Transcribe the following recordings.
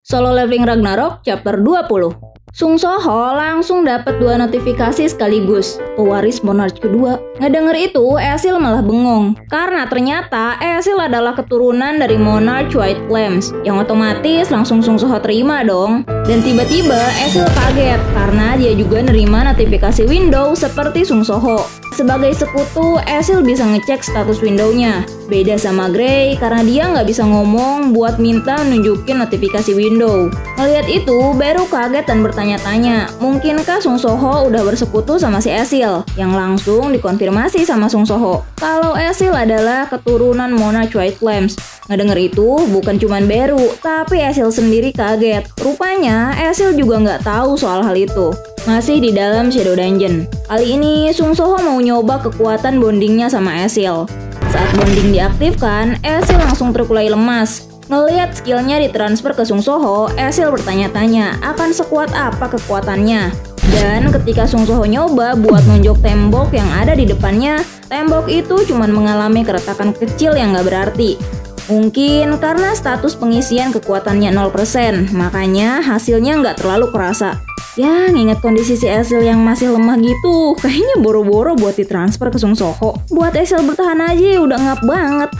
Solo Leveling Ragnarok Chapter 20. Sung Soho langsung dapat 2 notifikasi sekaligus, pewaris monarch kedua. Ngedenger itu, Esil malah bengong, karena ternyata Esil adalah keturunan dari monarch White Flames, yang otomatis langsung Sung Soho terima dong. Dan tiba-tiba Esil kaget, karena dia juga nerima notifikasi window seperti Sung Soho. Sebagai sekutu, Esil bisa ngecek status windownya. Beda sama Grey, karena dia nggak bisa ngomong buat minta nunjukin notifikasi window. Ngeliat itu, Beru kaget dan bertanya-tanya, mungkinkah Sung Soho udah bersekutu sama si Esil? Yang langsung dikonfirmasi sama Sung Soho, kalau Esil adalah keturunan monarch White Flames. Ngedenger itu, bukan cuman Beru, tapi Esil sendiri kaget. Rupanya, Esil juga nggak tahu soal hal itu. Masih di dalam Shadow Dungeon. Kali ini, Sung Soho mau nyoba kekuatan bondingnya sama Esil. Saat bonding diaktifkan, Esil langsung terkulai lemas. Ngeliat skillnya ditransfer ke Sung Soho, Esil bertanya-tanya akan sekuat apa kekuatannya. Dan ketika Sung Soho nyoba buat nunjuk tembok yang ada di depannya, tembok itu cuma mengalami keretakan kecil yang gak berarti. Mungkin karena status pengisian kekuatannya 0%, makanya hasilnya nggak terlalu kerasa. Ya, nginget kondisi si Esil yang masih lemah gitu, kayaknya boro-boro buat ditransfer ke Sung Soho. Buat Esil bertahan aja udah ngap banget.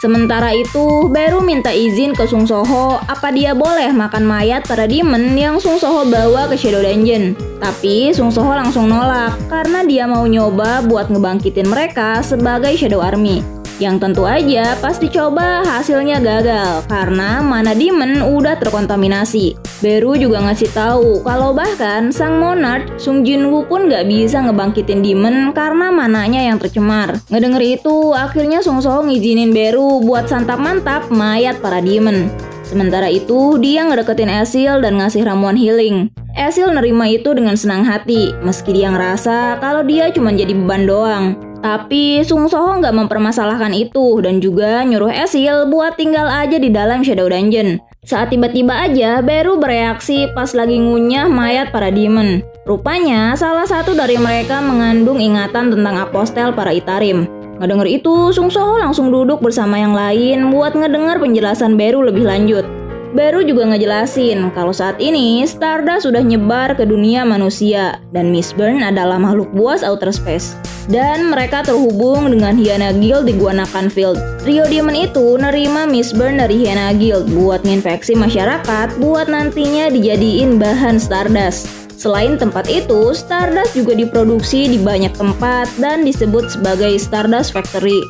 Sementara itu, Beru minta izin ke Sung Soho apa dia boleh makan mayat para demon yang Sung Soho bawa ke Shadow Dungeon. Tapi Sung Soho langsung nolak karena dia mau nyoba buat ngebangkitin mereka sebagai Shadow Army. Yang tentu aja pas dicoba hasilnya gagal karena mana demon udah terkontaminasi. Beru juga ngasih tahu kalau bahkan sang monarch Sung Jinwoo pun gak bisa ngebangkitin demon karena mananya yang tercemar. Ngedenger itu, akhirnya Sung Soho ngizinin Beru buat santap-mantap mayat para demon. Sementara itu, dia ngedeketin Esil dan ngasih ramuan healing. Esil nerima itu dengan senang hati, meski dia ngerasa kalau dia cuma jadi beban doang. Tapi Sung Soho nggak mempermasalahkan itu dan juga nyuruh Esil buat tinggal aja di dalam Shadow Dungeon. Saat tiba-tiba aja Beru bereaksi pas lagi ngunyah mayat para demon. Rupanya salah satu dari mereka mengandung ingatan tentang apostel para Itarim. Ngedenger itu, Sung Soho langsung duduk bersama yang lain buat ngedenger penjelasan Beru lebih lanjut. Beru juga ngejelasin kalau saat ini Stardust sudah nyebar ke dunia manusia dan Mistburn adalah makhluk buas outer space. Dan mereka terhubung dengan Hyena Guild di Guanakan Field. Trio Demon itu nerima Mistburn dari Hyena Guild buat nginfeksi masyarakat buat nantinya dijadiin bahan Stardust. Selain tempat itu, Stardust juga diproduksi di banyak tempat dan disebut sebagai Stardust Factory.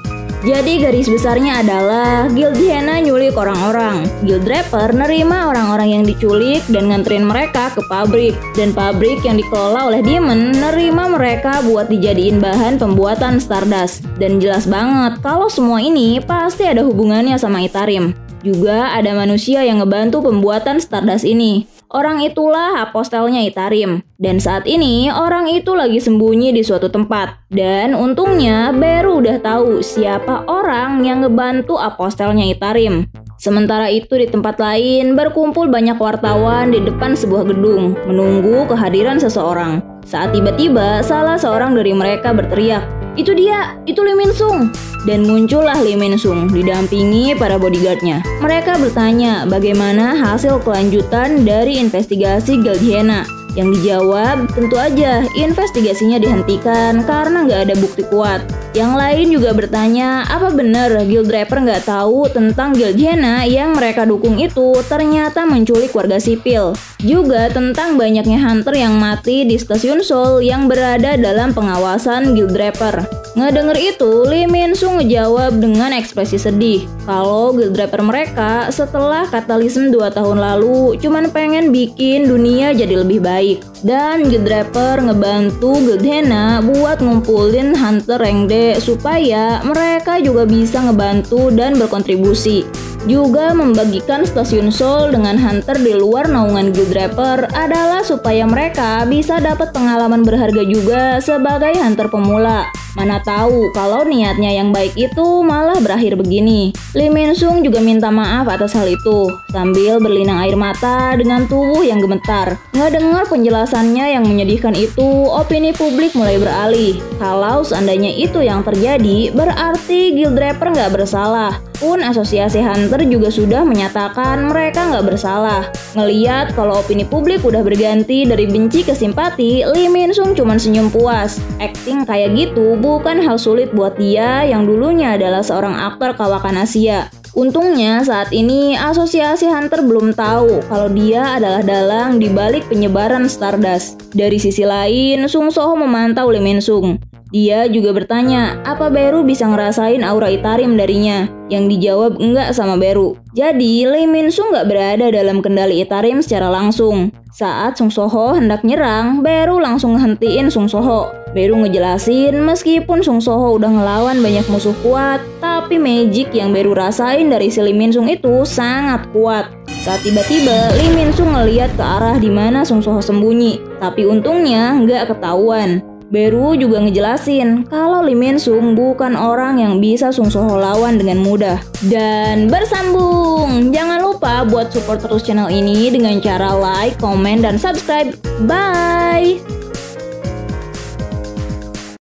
Jadi garis besarnya adalah Guild Hyena nyulik orang-orang, Guild Draper nerima orang-orang yang diculik dan nganterin mereka ke pabrik, dan pabrik yang dikelola oleh Demon nerima mereka buat dijadiin bahan pembuatan Stardust. Dan jelas banget kalau semua ini pasti ada hubungannya sama Itarim. Juga ada manusia yang ngebantu pembuatan Stardust ini. Orang itulah apostelnya Itarim. Dan saat ini orang itu lagi sembunyi di suatu tempat. Dan untungnya Beru udah tahu siapa orang yang ngebantu apostelnya Itarim. Sementara itu di tempat lain berkumpul banyak wartawan di depan sebuah gedung menunggu kehadiran seseorang. Saat tiba-tiba salah seorang dari mereka berteriak, "Itu dia, itu Lee Min Sung." Dan muncullah Lee Min Sung didampingi para bodyguardnya. Mereka bertanya bagaimana hasil kelanjutan dari investigasi Guild Hyena. Yang dijawab, tentu aja investigasinya dihentikan karena nggak ada bukti kuat. Yang lain juga bertanya, apa benar Guild Draper nggak tahu tentang Guild Hyena yang mereka dukung itu ternyata menculik warga sipil. Juga tentang banyaknya hunter yang mati di stasiun Seoul yang berada dalam pengawasan Guild Draper. Ngedenger itu, Lee Min Sung ngejawab dengan ekspresi sedih kalau Guild Draper mereka setelah Cataclysm 2 tahun lalu cuman pengen bikin dunia jadi lebih baik. Dan Guild Draper ngebantu Guild Hyena buat ngumpulin hunter rank D supaya mereka juga bisa ngebantu dan berkontribusi. Juga membagikan stasiun Seoul dengan hunter di luar naungan Guild Draper adalah supaya mereka bisa dapat pengalaman berharga juga sebagai hunter pemula. Mana tahu kalau niatnya yang baik itu malah berakhir begini. Lee Min Sung juga minta maaf atas hal itu sambil berlinang air mata dengan tubuh yang gemetar. Ngedengar penjelasannya yang menyedihkan itu, opini publik mulai beralih. Kalau seandainya itu yang terjadi, berarti Guild Draper nggak bersalah. Meskipun asosiasi Hunter juga sudah menyatakan mereka nggak bersalah. Ngeliat kalau opini publik udah berganti dari benci ke simpati, Lee Min Sung cuman senyum puas. Acting kayak gitu bukan hal sulit buat dia yang dulunya adalah seorang aktor kawakan Asia. Untungnya saat ini asosiasi Hunter belum tahu kalau dia adalah dalang di balik penyebaran Stardust. Dari sisi lain, Sung So Ho memantau Lee Min Sung. Dia juga bertanya, apa Beru bisa ngerasain aura Itarim darinya? Yang dijawab enggak sama Beru. Jadi, Lee Min Sung nggak berada dalam kendali Itarim secara langsung. Saat Sung So Ho hendak nyerang, Beru langsung ngehentiin Sung So Ho. Beru ngejelasin meskipun Sung So Ho udah ngelawan banyak musuh kuat, tapi magic yang Beru rasain dari si Lee Min Sung itu sangat kuat. Saat tiba-tiba Lee Min Sung ngeliat ke arah di mana Sung So Ho sembunyi, tapi untungnya nggak ketahuan. Beru juga ngejelasin kalau Lee Min Sung bukan orang yang bisa Sung So Ho lawan dengan mudah. Dan bersambung! Jangan lupa buat support terus channel ini dengan cara like, komen, dan subscribe. Bye!